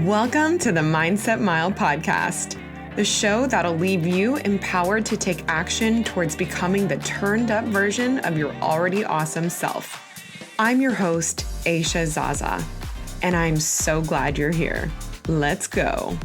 Welcome to the Mindset Mile podcast, the show that'll leave you empowered to take action towards becoming the turned up version of your already awesome self. I'm your host, Aisha Zaza, and I'm so glad you're here. Let's go.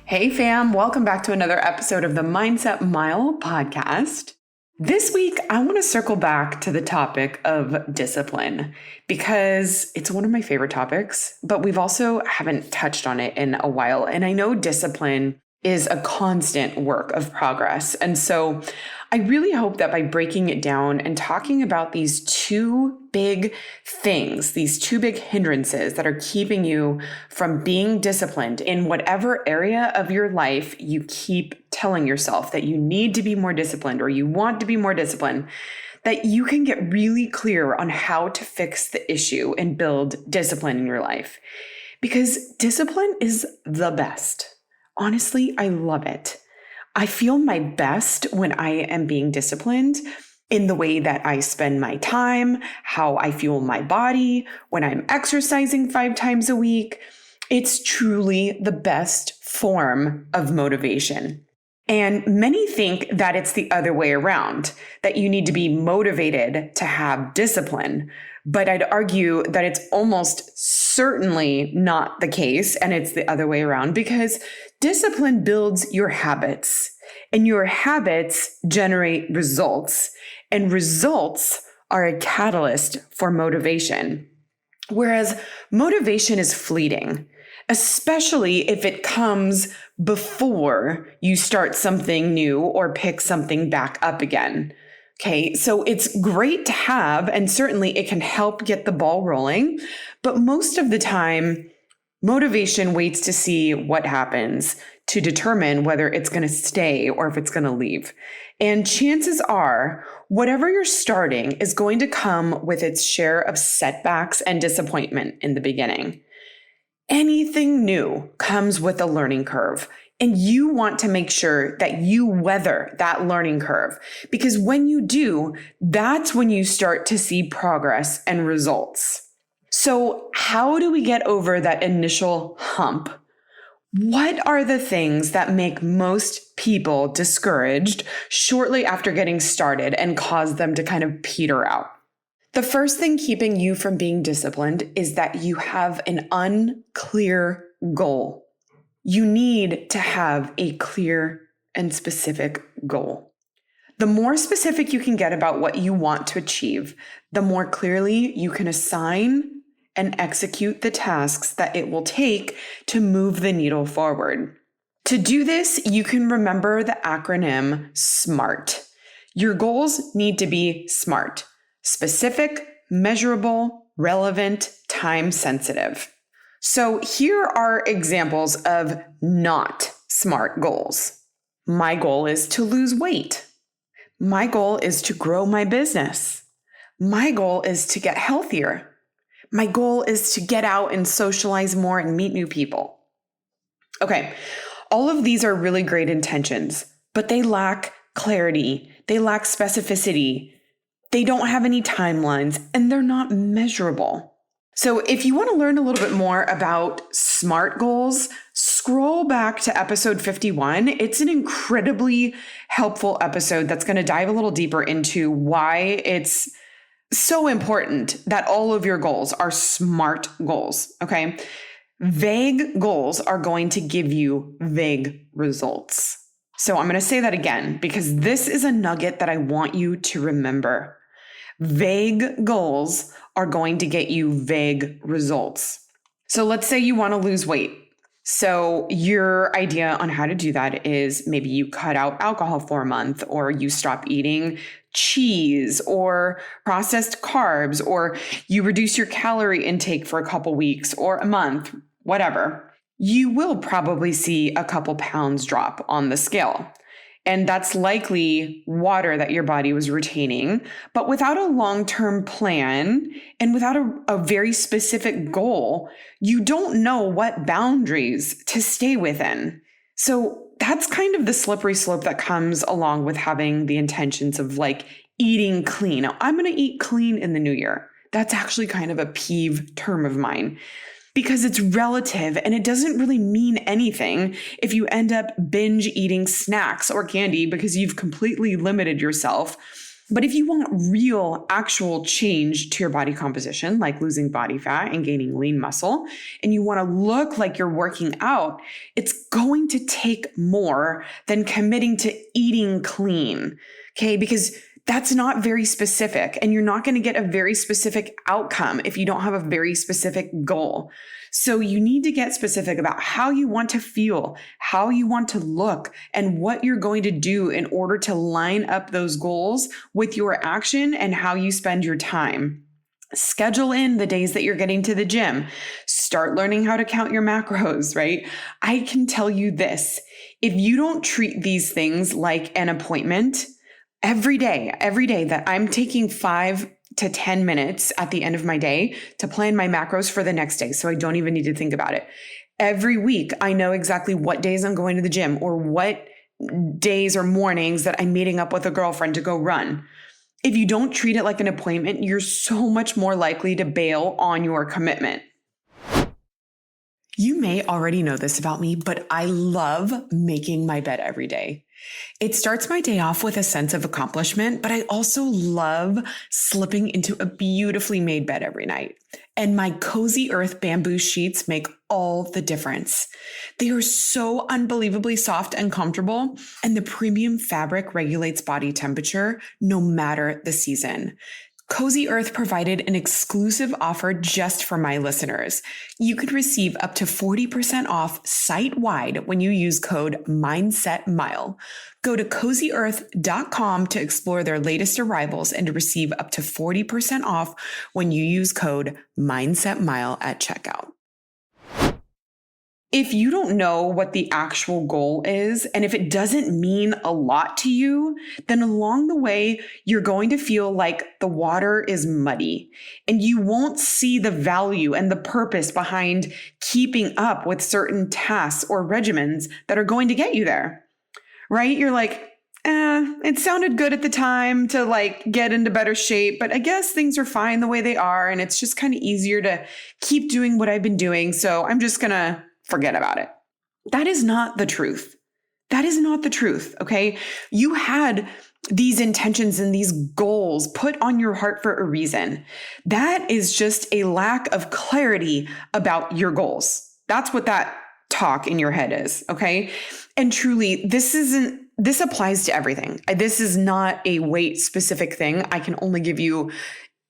Hey fam, welcome back to another episode of the Mindset Mile podcast. This week, I want to circle back to the topic of discipline because it's one of my favorite topics, but we've also haven't touched on it in a while. And I know discipline is a constant work of progress. And so I really hope that by breaking it down and talking about these two big things, these two big hindrances that are keeping you from being disciplined in whatever area of your life you keep telling yourself that you need to be more disciplined or you want to be more disciplined, that you can get really clear on how to fix the issue and build discipline in your life. Because discipline is the best. Honestly, I love it. I feel my best when I am being disciplined in the way that I spend my time, how I fuel my body, when I'm exercising 5 times a week. It's truly the best form of motivation. And many think that it's the other way around, that you need to be motivated to have discipline. But I'd argue that it's almost certainly not the case, and it's the other way around because discipline builds your habits, and your habits generate results, and results are a catalyst for motivation. Whereas motivation is fleeting, especially if it comes before you start something new or pick something back up again. Okay, so it's great to have, and certainly it can help get the ball rolling, but most of the time, motivation waits to see what happens to determine whether it's going to stay or if it's going to leave. And chances are, whatever you're starting is going to come with its share of setbacks and disappointment in the beginning. Anything new comes with a learning curve, and you want to make sure that you weather that learning curve, because when you do, that's when you start to see progress and results. So how do we get over that initial hump? What are the things that make most people discouraged shortly after getting started and cause them to kind of peter out? The first thing keeping you from being disciplined is that you have an unclear goal. You need to have a clear and specific goal. The more specific you can get about what you want to achieve, the more clearly you can assign and execute the tasks that it will take to move the needle forward. To do this, you can remember the acronym SMART. Your goals need to be SMART: specific, measurable, relevant, time sensitive. So here are examples of not SMART goals. My goal is to lose weight. My goal is to grow my business. My goal is to get healthier. My goal is to get out and socialize more and meet new people. Okay, all of these are really great intentions, but they lack clarity. They lack specificity. They don't have any timelines, and they're not measurable. So if you want to learn a little bit more about SMART goals, scroll back to episode 51. It's an incredibly helpful episode that's going to dive a little deeper into why it's so important that all of your goals are SMART goals, okay? Vague goals are going to give you vague results. So I'm going to say that again because this is a nugget that I want you to remember. Vague goals are going to get you vague results. So let's say you want to lose weight. So your idea on how to do that is maybe you cut out alcohol for a month, or you stop eating cheese or processed carbs, or you reduce your calorie intake for a couple weeks or a month, whatever. You will probably see a couple pounds drop on the scale. And that's likely water that your body was retaining. But without a long-term plan and without a very specific goal, you don't know what boundaries to stay within. So that's kind of the slippery slope that comes along with having the intentions of like eating clean. Now, I'm going to eat clean in the new year. That's actually kind of a peeve term of mine because it's relative and it doesn't really mean anything if you end up binge eating snacks or candy because you've completely limited yourself. But if you want real, actual change to your body composition, like losing body fat and gaining lean muscle, and you want to look like you're working out, it's going to take more than committing to eating clean, okay? Because that's not very specific, and you're not going to get a very specific outcome if you don't have a very specific goal. So you need to get specific about how you want to feel, how you want to look, and what you're going to do in order to line up those goals with your action and how you spend your time. Schedule in the days that you're getting to the gym. Start learning how to count your macros, right? I can tell you this, if you don't treat these things like an appointment, every day that I'm taking 5 to 10 minutes at the end of my day to plan my macros for the next day, so I don't even need to think about it. Every week, I know exactly what days I'm going to the gym or what days or mornings that I'm meeting up with a girlfriend to go run. If you don't treat it like an appointment, you're so much more likely to bail on your commitment. You may already know this about me, but I love making my bed every day. It starts my day off with a sense of accomplishment, but I also love slipping into a beautifully made bed every night. And my Cozy Earth bamboo sheets make all the difference. They are so unbelievably soft and comfortable, and the premium fabric regulates body temperature no matter the season. Cozy Earth provided an exclusive offer just for my listeners. You could receive up to 40% off site-wide when you use code MindsetMile. Go to CozyEarth.com to explore their latest arrivals and to receive up to 40% off when you use code MindsetMile at checkout. If you don't know what the actual goal is, and if it doesn't mean a lot to you, then along the way, you're going to feel like the water is muddy and you won't see the value and the purpose behind keeping up with certain tasks or regimens that are going to get you there, right? You're like, it sounded good at the time to get into better shape, but I guess things are fine the way they are. And it's just kind of easier to keep doing what I've been doing. So I'm just going to forget about it. That is not the truth. That is not the truth, okay? You had these intentions and these goals put on your heart for a reason. That is just a lack of clarity about your goals. That's what that talk in your head is, okay? And truly, this applies to everything. This is not a weight specific thing. I can only give you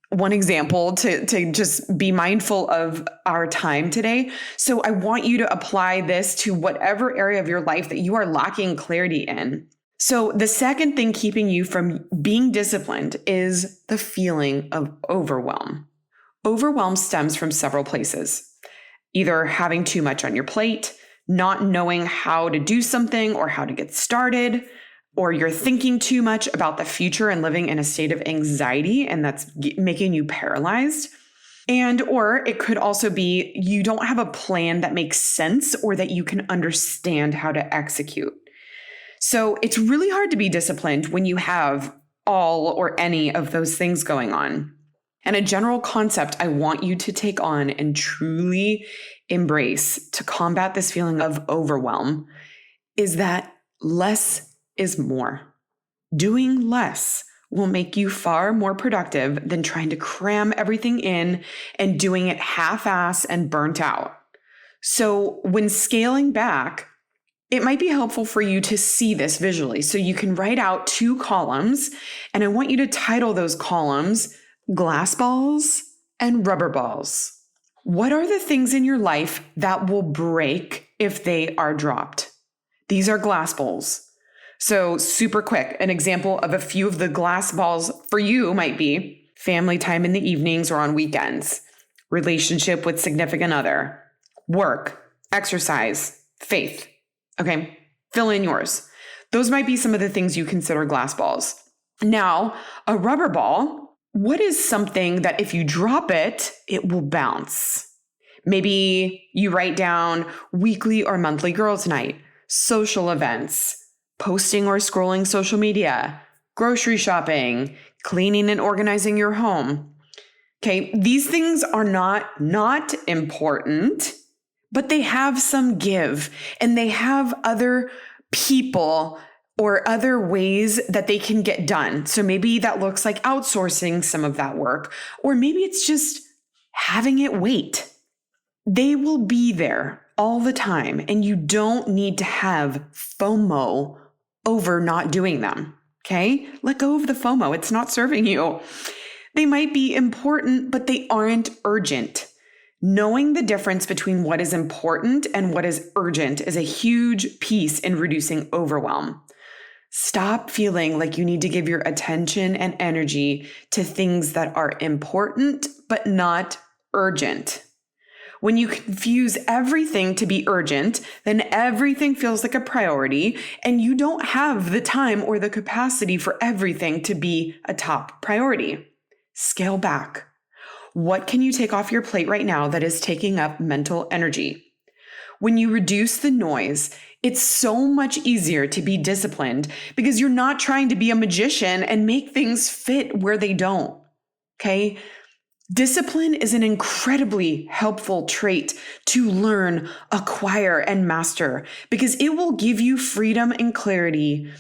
one example to just be mindful of our time today. So I want you to apply this to whatever area of your life that you are lacking clarity in. So the second thing keeping you from being disciplined is the feeling of overwhelm. Overwhelm stems from several places, either having too much on your plate, not knowing how to do something or how to get started, or you're thinking too much about the future and living in a state of anxiety, and that's making you paralyzed. Or it could also be you don't have a plan that makes sense or that you can understand how to execute. So it's really hard to be disciplined when you have all or any of those things going on. And a general concept I want you to take on and truly embrace to combat this feeling of overwhelm is that less is more. Doing less will make you far more productive than trying to cram everything in and doing it half-ass and burnt out. So when scaling back, it might be helpful for you to see this visually. So you can write out 2 columns, and I want you to title those columns glass balls and rubber balls. What are the things in your life that will break if they are dropped? These are glass balls. So super quick, an example of a few of the glass balls for you might be family time in the evenings or on weekends, relationship with significant other, work, exercise, faith. Okay, fill in yours. Those might be some of the things you consider glass balls. Now, a rubber ball, what is something that if you drop it, it will bounce? Maybe you write down weekly or monthly girls' night, social events, posting or scrolling social media, grocery shopping, cleaning and organizing your home. Okay, these things are not important, but they have some give, and they have other people or other ways that they can get done. So maybe that looks like outsourcing some of that work, or maybe it's just having it wait. They will be there all the time, and you don't need to have FOMO over not doing them. Okay? Let go of the FOMO. It's not serving you. They might be important, but they aren't urgent. Knowing the difference between what is important and what is urgent is a huge piece in reducing overwhelm. Stop feeling like you need to give your attention and energy to things that are important, but not urgent. When you confuse everything to be urgent, then everything feels like a priority, and you don't have the time or the capacity for everything to be a top priority. Scale back. What can you take off your plate right now that is taking up mental energy? When you reduce the noise, it's so much easier to be disciplined because you're not trying to be a magician and make things fit where they don't. Okay? Discipline is an incredibly helpful trait to learn, acquire, and master because it will give you freedom and clarity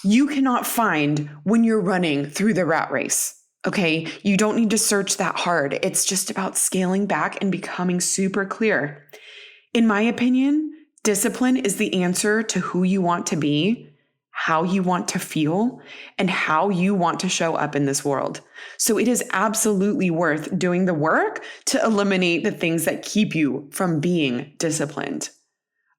you cannot find when you're running through the rat race. Okay, you don't need to search that hard. It's just about scaling back and becoming super clear. In my opinion, discipline is the answer to who you want to be, how you want to feel, and how you want to show up in this world. So it is absolutely worth doing the work to eliminate the things that keep you from being disciplined.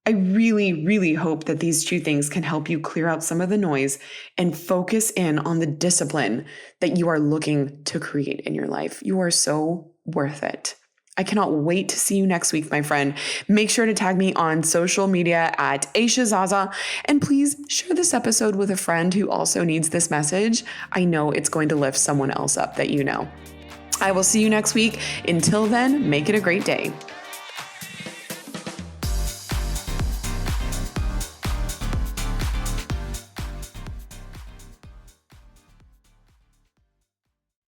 I really, really hope that these two things can help you clear out some of the noise and focus in on the discipline that you are looking to create in your life. You are so worth it. I cannot wait to see you next week, my friend. Make sure to tag me on social media at Aisha Zaza, and please share this episode with a friend who also needs this message. I know it's going to lift someone else up that you know. I will see you next week. Until then, make it a great day.